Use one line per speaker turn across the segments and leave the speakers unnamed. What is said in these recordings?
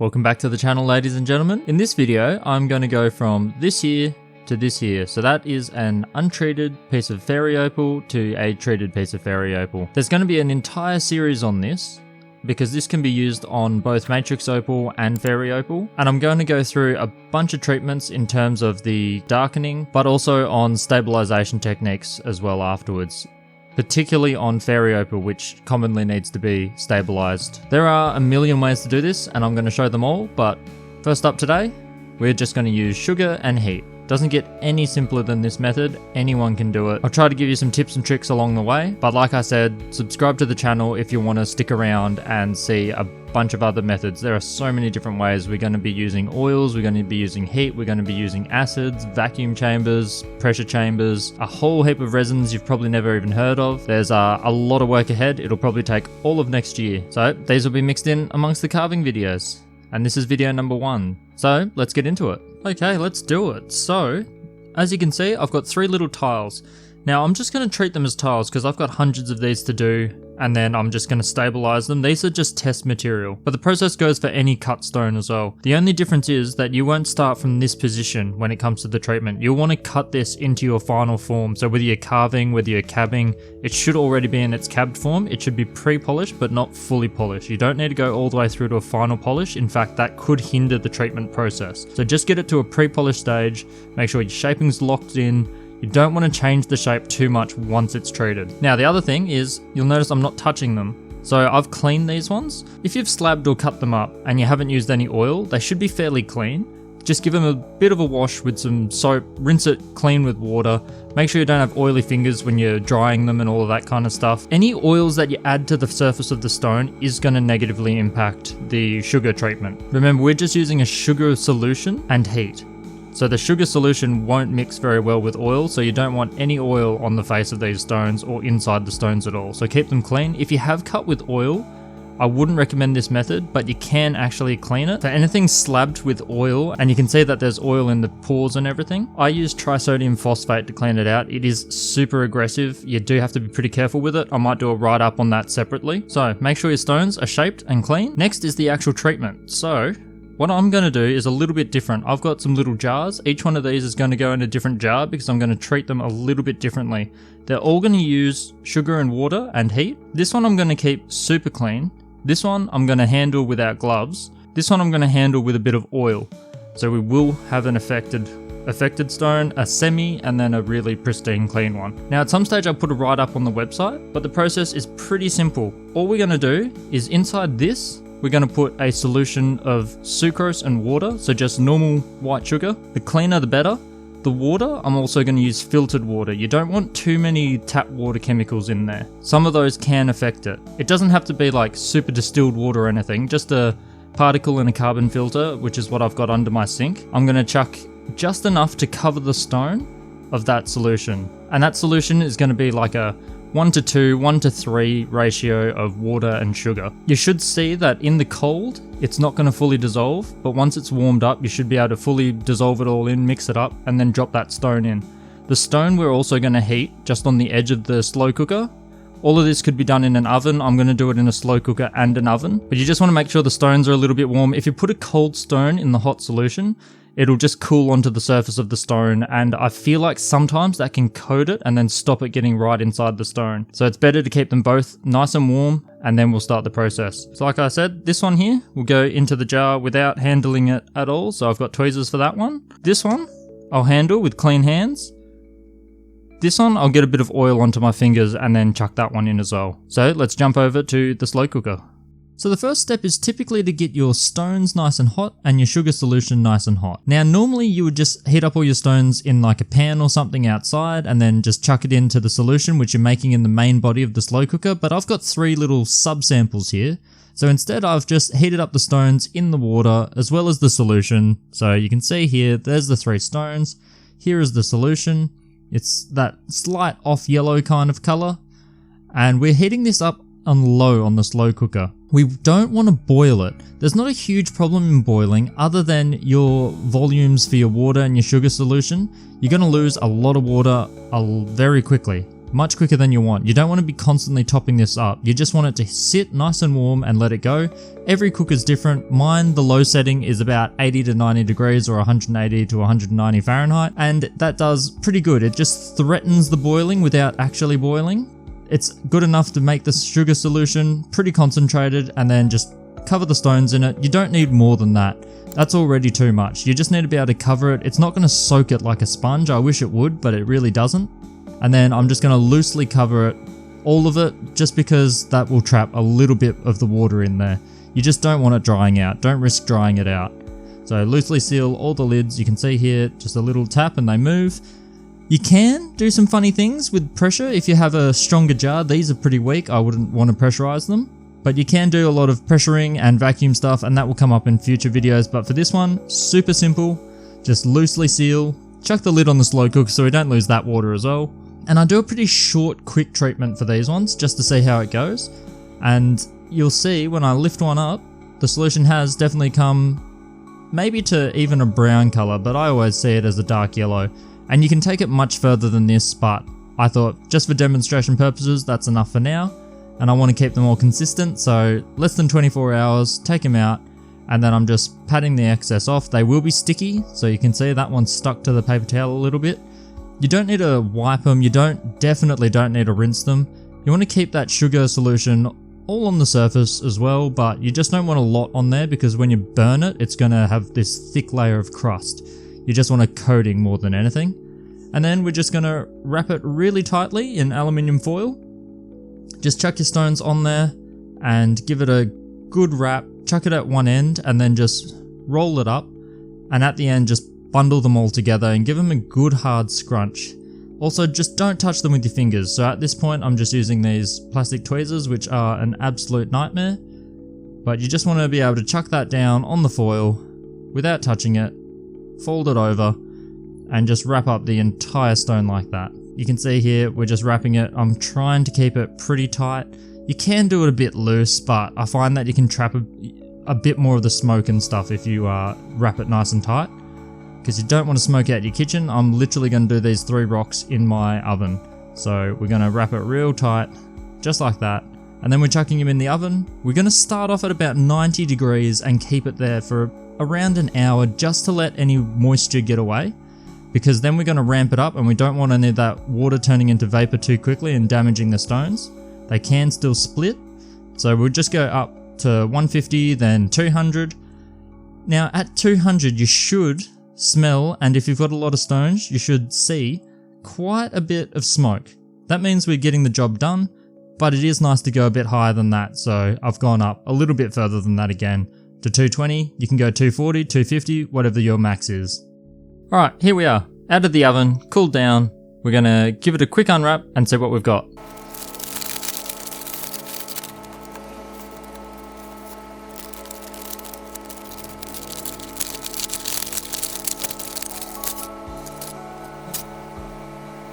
Welcome back to the channel, ladies and gentlemen. In this video, I'm going to go from this here to this here. So that is an untreated piece of fairy opal to a treated piece of fairy opal. There's going to be an entire series on this because this can be used on both matrix opal and fairy opal. And I'm going to go through a bunch of treatments in terms of the darkening, but also on stabilization techniques as well afterwards. Particularly on fairy opal, which commonly needs to be stabilized. There are a million ways to do this and I'm going to show them all, but first up today, we're just going to use sugar and heat. Doesn't get any simpler than this method, anyone can do it. I'll try to give you some tips and tricks along the way, but like I said, subscribe to the channel if you want to stick around and see a bunch of other methods. There are so many different ways. We're going to be using oils, we're going to be using heat, we're going to be using acids, vacuum chambers, pressure chambers, a whole heap of resins you've probably never even heard of. There's a lot of work ahead. It'll probably take all of next year. So these will be mixed in amongst the carving videos. And this is video number 1. So let's get into it. Okay, let's do it. So as you can see, I've got 3 little tiles. Now I'm just going to treat them as tiles because I've got hundreds of these to do, and then I'm just going to stabilize them. These are just test material, but the process goes for any cut stone as well. The only difference is that you won't start from this position when it comes to the treatment. You'll want to cut this into your final form. So whether you're carving, whether you're cabbing, it should already be in its cabbed form. It should be pre-polished, but not fully polished. You don't need to go all the way through to a final polish. In fact, that could hinder the treatment process. So just get it to a pre-polished stage. Make sure your shaping's locked in. You don't want to change the shape too much once it's treated. Now the other thing is, you'll notice I'm not touching them. So I've cleaned these ones. If you've slabbed or cut them up and you haven't used any oil, they should be fairly clean. Just give them a bit of a wash with some soap, rinse it clean with water. Make sure you don't have oily fingers when you're drying them and all of that kind of stuff. Any oils that you add to the surface of the stone is going to negatively impact the sugar treatment. Remember, we're just using a sugar solution and heat. So the sugar solution won't mix very well with oil, so you don't want any oil on the face of these stones or inside the stones at all. So keep them clean. If you have cut with oil, I wouldn't recommend this method, but you can actually clean it. So anything slabbed with oil, and you can see that there's oil in the pores and everything, I use trisodium phosphate to clean it out. It is super aggressive. You do have to be pretty careful with it. I might do a write-up on that separately. So make sure your stones are shaped and clean. Next is the actual treatment. So what I'm going to do is a little bit different. I've got some little jars. Each one of these is going to go in a different jar because I'm going to treat them a little bit differently. They're all going to use sugar and water and heat. This one I'm going to keep super clean. This one I'm going to handle without gloves. This one I'm going to handle with a bit of oil. So we will have an affected stone, a semi, and then a really pristine clean one. Now at some stage I'll put a write-up on the website, but the process is pretty simple. All we're going to do is inside this, we're going to put a solution of sucrose and water, so just normal white sugar. The cleaner the better. The water, I'm also going to use filtered water. You don't want too many tap water chemicals in there. Some of those can affect it. It doesn't have to be like super distilled water or anything, just a particle and a carbon filter, which is what I've got under my sink. I'm going to chuck just enough to cover the stone of that solution. And that solution is going to be like a 1:2, 1:3 ratio of water and sugar. You should see that in the cold, it's not going to fully dissolve, but once it's warmed up, you should be able to fully dissolve it all in, mix it up, and then drop that stone in. The stone we're also going to heat just on the edge of the slow cooker. All of this could be done in an oven. I'm going to do it in a slow cooker and an oven, but you just want to make sure the stones are a little bit warm. If you put a cold stone in the hot solution, it'll just cool onto the surface of the stone, and I feel like sometimes that can coat it and then stop it getting right inside the stone. So it's better to keep them both nice and warm, and then we'll start the process. So like I said, this one here will go into the jar without handling it at all, so I've got tweezers for that one. This one I'll handle with clean hands. This one I'll get a bit of oil onto my fingers and then chuck that one in as well. So let's jump over to the slow cooker. So the first step is typically to get your stones nice and hot and your sugar solution nice and hot. Now normally you would just heat up all your stones in like a pan or something outside and then just chuck it into the solution which you're making in the main body of the slow cooker, but I've got 3 little sub-samples here. So instead I've just heated up the stones in the water as well as the solution. So you can see here, there's the 3 stones. Here is the solution. It's that slight off yellow kind of color. And we're heating this up on low on the slow cooker. We don't want to boil it. There's not a huge problem in boiling other than your volumes for your water and your sugar solution. You're going to lose a lot of water very quickly. much quicker than you want. You don't want to be constantly topping this up. You just want it to sit nice and warm and let it go. Every cooker's different. Mine, the low setting is about 80 to 90 degrees or 180 to 190 Fahrenheit, and that does pretty good. It just threatens the boiling without actually boiling. It's good enough to make the sugar solution pretty concentrated, and then just cover the stones in it. You don't need more than that. That's already too much. You just need to be able to cover it. It's not going to soak it like a sponge. I wish it would, but it really doesn't. And then I'm just going to loosely cover it, all of it, just because that will trap a little bit of the water in there. You just don't want it drying out. Don't risk drying it out. So loosely seal all the lids. You can see here, just a little tap and they move. You can do some funny things with pressure. If you have a stronger jar, these are pretty weak. I wouldn't want to pressurize them. But you can do a lot of pressuring and vacuum stuff, and that will come up in future videos. But for this one, super simple. Just loosely seal, chuck the lid on the slow cook so we don't lose that water as well. And I do a pretty short, quick treatment for these ones just to see how it goes. And you'll see when I lift one up, the solution has definitely come maybe to even a brown color, but I always see it as a dark yellow. And you can take it much further than this, but I thought just for demonstration purposes, that's enough for now. And I want to keep them all consistent, so less than 24 hours, take them out, and then I'm just patting the excess off. They will be sticky, so you can see that one's stuck to the paper towel a little bit. You don't need to wipe them, you definitely don't need to rinse them. You want to keep that sugar solution all on the surface as well, but you just don't want a lot on there because when you burn it, it's going to have this thick layer of crust. You just want a coating more than anything. And then we're just going to wrap it really tightly in aluminium foil. Just chuck your stones on there and give it a good wrap, chuck it at one end and then just roll it up, and at the end just bundle them all together and give them a good hard scrunch. Also, just don't touch them with your fingers. So at this point I'm just using these plastic tweezers, which are an absolute nightmare, but you just want to be able to chuck that down on the foil without touching it, fold it over and just wrap up the entire stone like that. You can see here, we're just wrapping it. I'm trying to keep it pretty tight. You can do it a bit loose, but I find that you can trap a bit more of the smoke and stuff if you wrap it nice and tight, because you don't want to smoke out your kitchen. I'm literally going to do these 3 rocks in my oven. So we're going to wrap it real tight, just like that. And then we're chucking them in the oven. We're going to start off at about 90 degrees and keep it there for around an hour just to let any moisture get away. Because then we're going to ramp it up and we don't want any of that water turning into vapor too quickly and damaging the stones. They can still split. So we'll just go up to 150, then 200. Now at 200 you should smell, and if you've got a lot of stones, you should see quite a bit of smoke. That means we're getting the job done, but it is nice to go a bit higher than that. So I've gone up a little bit further than that again to 220. You can go 240, 250, whatever your max is. Alright, here we are, out of the oven, cooled down. We're going to give it a quick unwrap and see what we've got.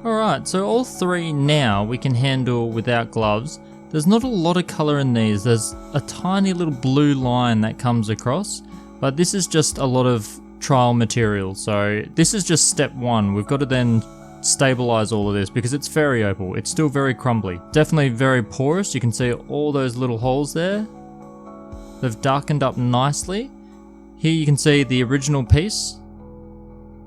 Alright, so all 3 now we can handle without gloves. There's not a lot of colour in these. There's a tiny little blue line that comes across, but this is just a lot of trial material. So this is just step 1. We've got to then stabilize all of this because it's fairy opal. It's still very crumbly, definitely very porous. You can see all those little holes there. They've darkened up nicely. Here you can see the original piece.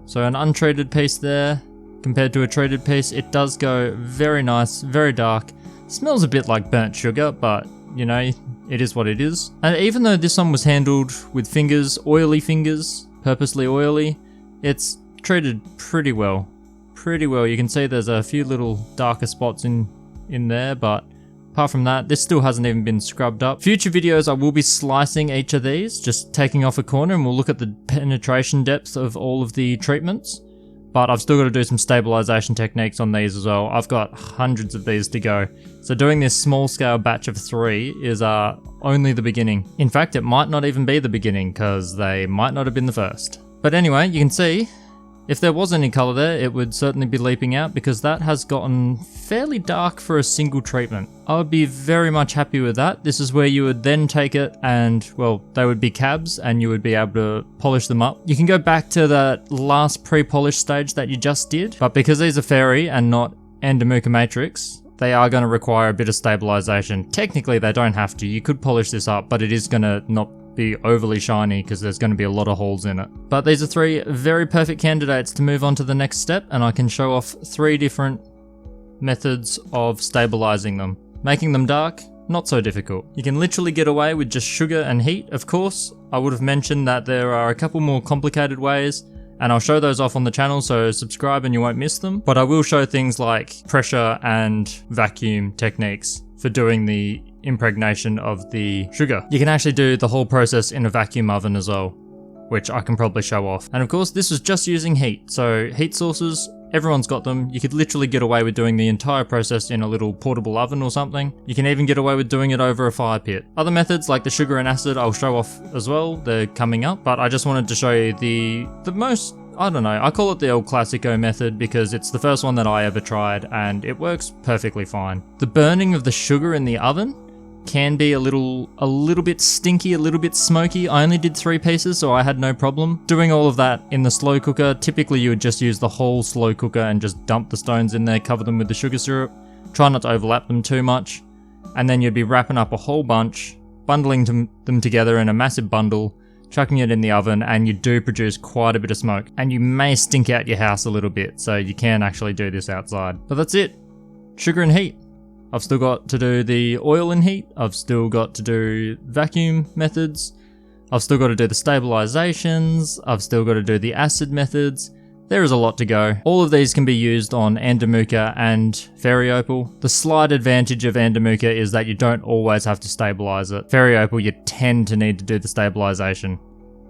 So an untreated piece there compared to a treated piece. It does go very nice, very dark. Smells a bit like burnt sugar, but you know, it is what it is. And even though this one was handled with fingers, oily fingers, purposely oily, it's treated pretty well. You can see there's a few little darker spots in there, but apart from that, this still hasn't even been scrubbed up. Future videos I will be slicing each of these, just taking off a corner, and we'll look at the penetration depth of all of the treatments. But I've still got to do some stabilization techniques on these as well. I've got hundreds of these to go. So doing this small scale batch of 3 is only the beginning. In fact, it might not even be the beginning because they might not have been the first. But anyway, you can see if there was any color there, it would certainly be leaping out because that has gotten fairly dark for a single treatment. I would be very much happy with that. This is where you would then take it and, well, they would be cabs and you would be able to polish them up. You can go back to that last pre-polish stage that you just did, but because these are fairy and not Andamuka matrix, they are going to require a bit of stabilization. Technically they don't have to, you could polish this up, but it is going to not be overly shiny because there's going to be a lot of holes in it. But these are 3 very perfect candidates to move on to the next step, and I can show off 3 different methods of stabilizing them. Making them dark, not so difficult. You can literally get away with just sugar and heat, of course. I would have mentioned that there are a couple more complicated ways, and I'll show those off on the channel, so subscribe and you won't miss them. But I will show things like pressure and vacuum techniques for doing the impregnation of the sugar. You can actually do the whole process in a vacuum oven as well, which I can probably show off. And of course, this was just using heat, so heat sources, everyone's got them. You could literally get away with doing the entire process in a little portable oven or something. You can even get away with doing it over a fire pit. Other methods like the sugar and acid I'll show off as well, they're coming up, but I just wanted to show you the most, I don't know, I call it the El Clasico method because it's the first one that I ever tried and it works perfectly fine. The burning of the sugar in the oven can be a little bit stinky, a little bit smoky. I only did 3 pieces, so I had no problem. Doing all of that in the slow cooker, typically you would just use the whole slow cooker and just dump the stones in there, cover them with the sugar syrup, try not to overlap them too much, and then you'd be wrapping up a whole bunch, bundling them together in a massive bundle, chucking it in the oven, and you do produce quite a bit of smoke. And you may stink out your house a little bit, so you can actually do this outside. But that's it. Sugar and heat. I've still got to do the oil and heat, I've still got to do vacuum methods, I've still got to do the stabilizations, I've still got to do the acid methods. There is a lot to go. All of these can be used on Andamuka and Fairy Opal. The slight advantage of Andamuka is that you don't always have to stabilize it. Fairy Opal, you tend to need to do the stabilization.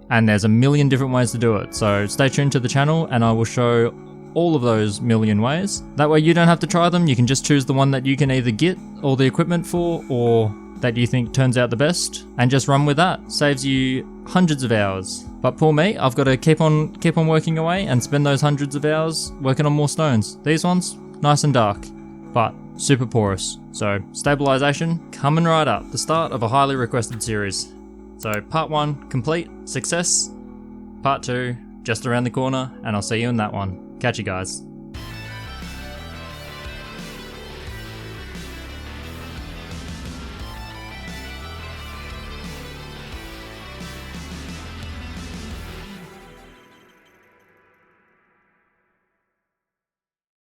And there's a million different ways to do it, so stay tuned to the channel and I will show all of those million ways. That way you don't have to try them, you can just choose the one that you can either get all the equipment for or that you think turns out the best and just run with that. Saves you hundreds of hours. But poor me, I've got to keep on working away and spend those hundreds of hours working on more stones. These ones, nice and dark, but super porous. So stabilization coming right up, the start of a highly requested series. So part 1 complete, success. Part 2 just around the corner, and I'll see you in that one. Catch you guys.